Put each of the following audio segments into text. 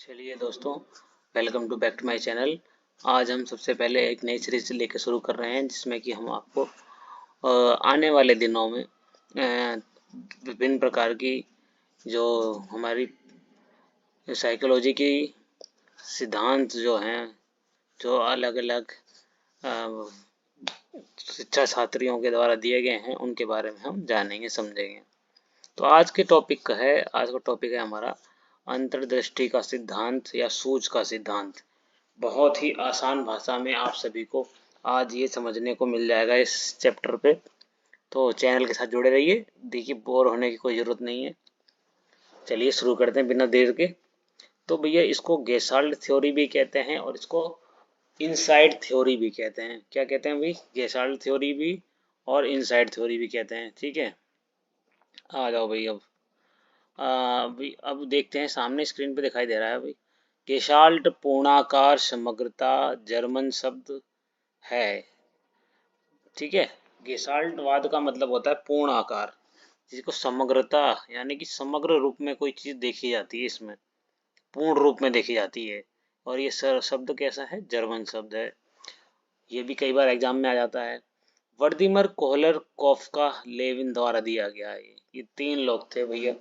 चलिए दोस्तों, welcome to back to my channel. आज हम सबसे पहले एक नई सीरीज लेकर शुरू कर रहे हैं जिसमें कि हम आपको आने वाले दिनों में विभिन्न प्रकार की जो हमारी साइकोलॉजी की सिद्धांत जो हैं, जो अलग अलग शिक्षा छात्रियों के द्वारा दिए गए हैं, उनके बारे में हम जानेंगे समझेंगे। तो आज का टॉपिक है हमारा अंतर्दृष्टि का सिद्धांत या सूझ का सिद्धांत। बहुत ही आसान भाषा में आप सभी को आज ये समझने को मिल जाएगा इस चैप्टर पे। तो चैनल के साथ जुड़े रहिए, देखिए बोर होने की कोई ज़रूरत नहीं है। चलिए शुरू करते हैं बिना देर के। तो भैया इसको गेस्टाल्ट थ्योरी भी कहते हैं और इसको इनसाइड थ्योरी भी कहते हैं। क्या कहते हैं भाई? गेस्टाल्ट थ्योरी भी और इनसाइड थ्योरी भी कहते हैं। ठीक है, आ जाओ भाई। अब देखते हैं, सामने स्क्रीन पे दिखाई दे रहा है भाई, गेस्टाल्ट पूर्णाकार समग्रता जर्मन शब्द है। ठीक है, गेस्टाल्टवाद का मतलब होता है पूर्ण आकार, जिसको समग्रता यानी कि समग्र रूप में कोई चीज देखी जाती है, इसमें पूर्ण रूप में देखी जाती है। और ये शब्द कैसा है? जर्मन शब्द है। ये भी कई बार एग्जाम में आ जाता है। वर्दिमर कोहलर कॉफका लेविन द्वारा दिया गया है। ये तीन लोग थे भैया,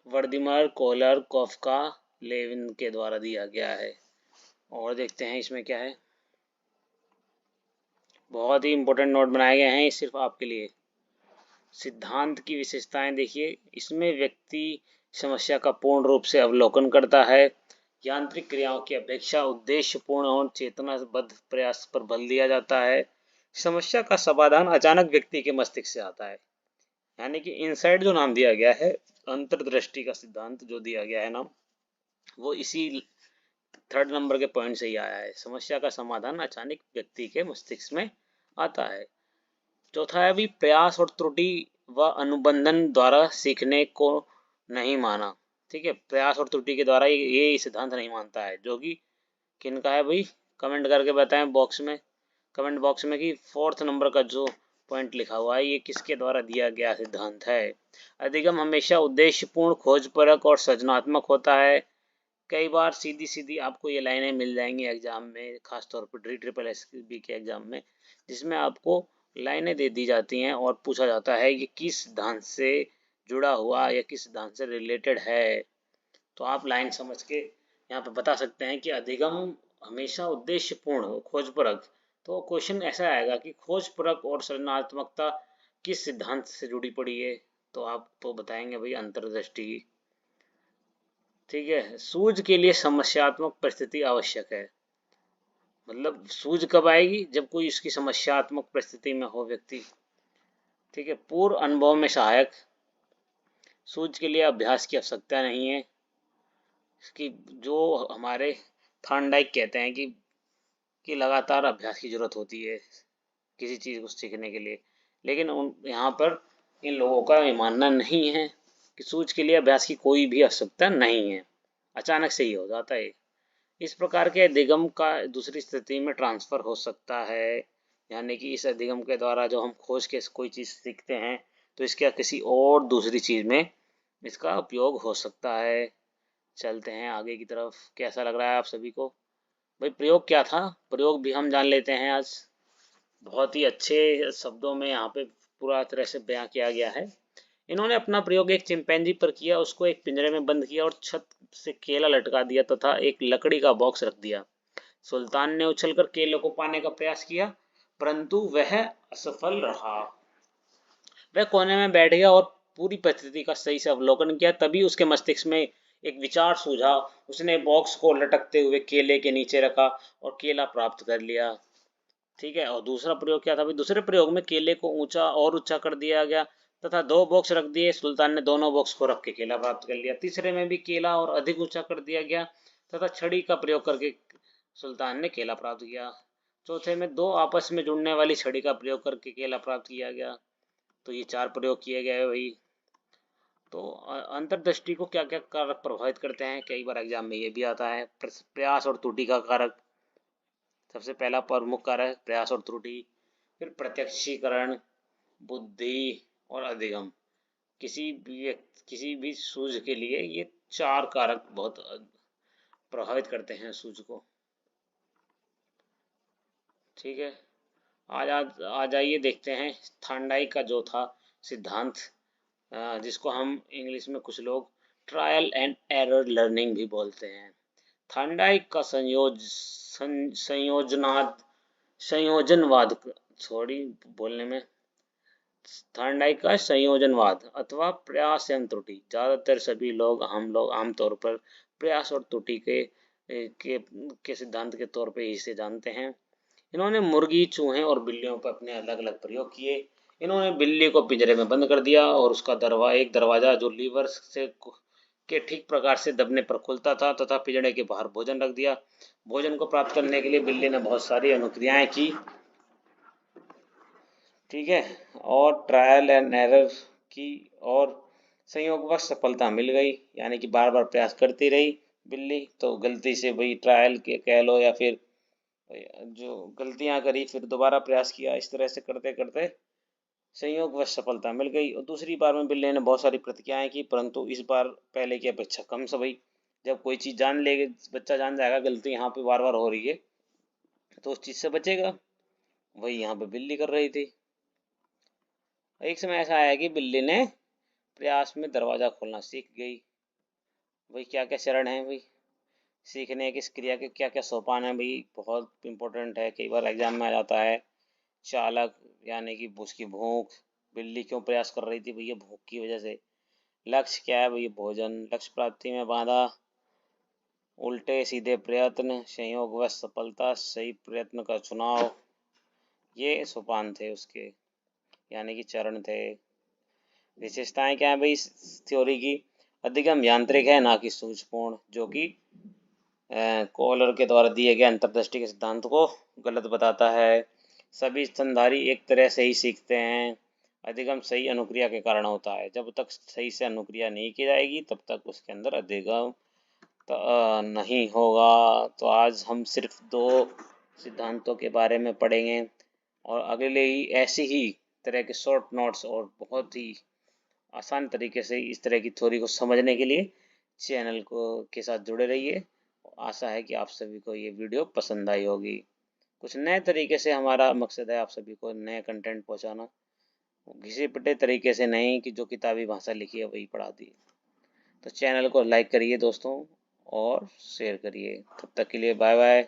वर्दिमर कोहलर कॉफका लेविन के द्वारा दिया गया है। और देखते हैं इसमें क्या है। बहुत ही इंपॉर्टेंट नोट बनाए गए हैं सिर्फ आपके लिए। सिद्धांत की विशेषताएं देखिए, इसमें व्यक्ति समस्या का पूर्ण रूप से अवलोकन करता है। यांत्रिक क्रियाओं की अपेक्षा उद्देश्यपूर्ण और चेतनाबद्ध प्रयास पर बल दिया जाता है। समस्या का समाधान अचानक व्यक्ति के मस्तिष्क से आता है। यानी कि इनसाइड जो नाम दिया गया है, अंतर्दृष्टि का सिद्धांत जो दिया गया है नाम, वो इसी थर्ड नंबर के पॉइंट से ही आया है। समस्या का समाधान अचानक व्यक्ति के मस्तिष्क में आता है। चौथा है भी, प्रयास और त्रुटि व अनुबंधन द्वारा सीखने को नहीं माना। ठीक है, प्रयास और त्रुटि के द्वारा ये सिद्धांत नहीं मानता है। जो कि किनका है भाई? कमेंट करके बताएं कमेंट बॉक्स में कि फोर्थ नंबर का जो पॉइंट लिखा हुआ है, ये किसके द्वारा दिया गया सिद्धांत है। अधिगम हमेशा उद्देश्यपूर्ण, खोजपरक और सृजनात्मक होता है। कई बार सीधी सीधी आपको ये लाइनें मिल जाएंगी एग्जाम में, खासतौर पर RSSB के एग्जाम में, जिसमें आपको लाइनें दे दी जाती हैं और पूछा जाता है कि किस सिद्धांत से जुड़ा हुआ या किस सिद्धांत से रिलेटेड है। तो आप लाइन समझ के यहाँ पे बता सकते हैं कि अधिगम हमेशा उद्देश्यपूर्ण, खोजपरक। तो क्वेश्चन ऐसा आएगा कि खोजपरक और सृजनात्मकता किस सिद्धांत से जुड़ी पड़ी है, तो आप तो बताएंगे भाई अंतर्दृष्टि। ठीक है, सूझ के लिए समस्यात्मक परिस्थिति आवश्यक है। मतलब सूझ कब आएगी? जब कोई इसकी समस्यात्मक परिस्थिति में हो व्यक्ति। ठीक है, पूर्व अनुभव में सहायक, सूझ के लिए अभ्यास की आवश्यकता नहीं है। इसकी जो हमारे थॉर्नडाइक कहते हैं कि लगातार अभ्यास की जरूरत होती है किसी चीज़ को सीखने के लिए। लेकिन यहाँ पर इन लोगों का ये मानना नहीं है कि सूझ के लिए अभ्यास की कोई भी आवश्यकता नहीं है, अचानक से ही हो जाता है। इस प्रकार के अधिगम का दूसरी स्थिति में ट्रांसफर हो सकता है। यानी कि इस अधिगम के द्वारा जो हम खोज के कोई चीज़ सीखते हैं, तो इसका किसी और दूसरी चीज़ में इसका उपयोग हो सकता है। चलते हैं आगे की तरफ। कैसा लग रहा है आप सभी को भाई? प्रयोग क्या था, प्रयोग भी हम जान लेते हैं आज। बहुत ही अच्छे शब्दों में यहाँ पे पूरा तरह से बयां किया गया है। इन्होंने अपना प्रयोग एक चिंपैंजी पर किया। उसको एक पिंजरे में बंद किया और छत से केला लटका दिया तथा एक लकड़ी का बॉक्स रख दिया। सुल्तान ने उछलकर केले को पाने का प्रयास किया, परंतु वह असफल रहा। वह कोने में बैठ गया और पूरी परिस्थिति का सही से अवलोकन किया। तभी उसके मस्तिष्क में एक विचार सूझा। उसने बॉक्स को लटकते हुए केले के नीचे रखा और केला प्राप्त कर लिया। ठीक है, और दूसरा प्रयोग क्या था भाई? दूसरे प्रयोग में केले को ऊंचा कर दिया गया तथा दो बॉक्स रख दिए। सुल्तान ने दोनों बॉक्स को रख के केला प्राप्त कर लिया। तीसरे में भी केला और अधिक ऊंचा कर दिया गया तथा छड़ी का प्रयोग करके सुल्तान ने केला प्राप्त किया। चौथे में दो आपस में जुड़ने वाली छड़ी का प्रयोग करके केला प्राप्त किया गया। तो ये चार प्रयोग किए गए भाई। तो अंतर्दृष्टि को क्या क्या कारक प्रभावित करते हैं? कई बार एग्जाम में ये भी आता है। प्रयास और त्रुटि का कारक, सबसे पहला प्रमुख कारक प्रयास और त्रुटि। फिर प्रत्यक्षीकरण, बुद्धि और अधिगम। किसी भी सूझ के लिए ये 4 कारक बहुत प्रभावित करते हैं सूझ को। ठीक है, आ जाइए देखते हैं थार्नडाइक का जो था सिद्धांत, जिसको हम इंग्लिश में कुछ लोग ट्रायल एंड एरर लर्निंग भी बोलते हैं। थार्नडाइक का संयोजनवाद, सॉरी बोलने में, थार्नडाइक का संयोजनवाद अथवा प्रयास एवं त्रुटि। ज़्यादातर सभी लोग, हम लोग आमतौर पर प्रयास और त्रुटि के सिद्धांत के तौर पे इसे जानते हैं। इन्होंने मुर्गी, चूहे और बिल्लियों पर अपने अलग अलग प्रयोग किए। इन्होंने बिल्ली को पिंजरे में बंद कर दिया और उसका एक दरवाजा जो लीवर से के ठीक प्रकार से दबने पर खुलता था तथा पिंजरे के बाहर भोजन रख दिया। भोजन को प्राप्त करने के लिए बिल्ली ने बहुत सारी अनुक्रियाएं की, ठीक है, और ट्रायल एंड एरर की, और संयोगवश सफलता मिल गई, यानी कि बार बार प्रयास करती रही बिल्ली, तो गलती से वही ट्रायल के कह लो या फिर जो गलतियां करी फिर दोबारा प्रयास किया, इस तरह से करते करते संयोगवश सफलता मिल गई। और दूसरी बार में बिल्ली ने बहुत सारी प्रतिक्रियाएं की, परंतु इस बार पहले की अपेक्षा कम सही। जब कोई चीज़ जान लेगी, बच्चा जान जाएगा गलती यहाँ पे बार बार हो रही है, तो उस चीज़ से बचेगा। वही यहाँ पे बिल्ली कर रही थी। एक समय ऐसा आया कि बिल्ली ने प्रयास में दरवाज़ा खोलना सीख गई। भाई क्या क्या चरण है भाई सीखने की, इस क्रिया के क्या क्या सोपान है भाई, बहुत इंपॉर्टेंट है, कई बार एग्जाम में आ जाता है। चालक यानी कि उसकी भूख, बिल्ली क्यों प्रयास कर रही थी भैया, भूख की वजह से। लक्ष्य क्या है भैया, भोजन। लक्ष्य प्राप्ति में बाधा, उल्टे सीधे प्रयत्न, संयोगवश सफलता, सही प्रयत्न का चुनाव, ये सोपान थे उसके, यानी कि चरण थे। विशेषताएं क्या है भाई इस थ्योरी की, अधिगम यांत्रिक है ना कि सूझपूर्ण, जो कि कॉलर के द्वारा दिए गए अंतर्दृष्टि के सिद्धांत को गलत बताता है। सभी स्तनधारी एक तरह से ही सीखते हैं। अधिगम सही अनुक्रिया के कारण होता है, जब तक सही से अनुक्रिया नहीं की जाएगी तब तक उसके अंदर अधिगम नहीं होगा। तो आज हम सिर्फ 2 सिद्धांतों के बारे में पढ़ेंगे, और अगले ही ऐसी ही तरह के शॉर्ट नोट्स और बहुत ही आसान तरीके से इस तरह की थ्योरी को समझने के लिए चैनल को के साथ जुड़े रहिए। आशा है कि आप सभी को ये वीडियो पसंद आई होगी। कुछ नए तरीके से हमारा मकसद है आप सभी को नए कंटेंट पहुंचाना, घिसे पिटे तरीके से नहीं कि जो किताबी भाषा लिखी है वही पढ़ा दी। तो चैनल को लाइक करिए दोस्तों और शेयर करिए। तब तक के लिए बाय बाय।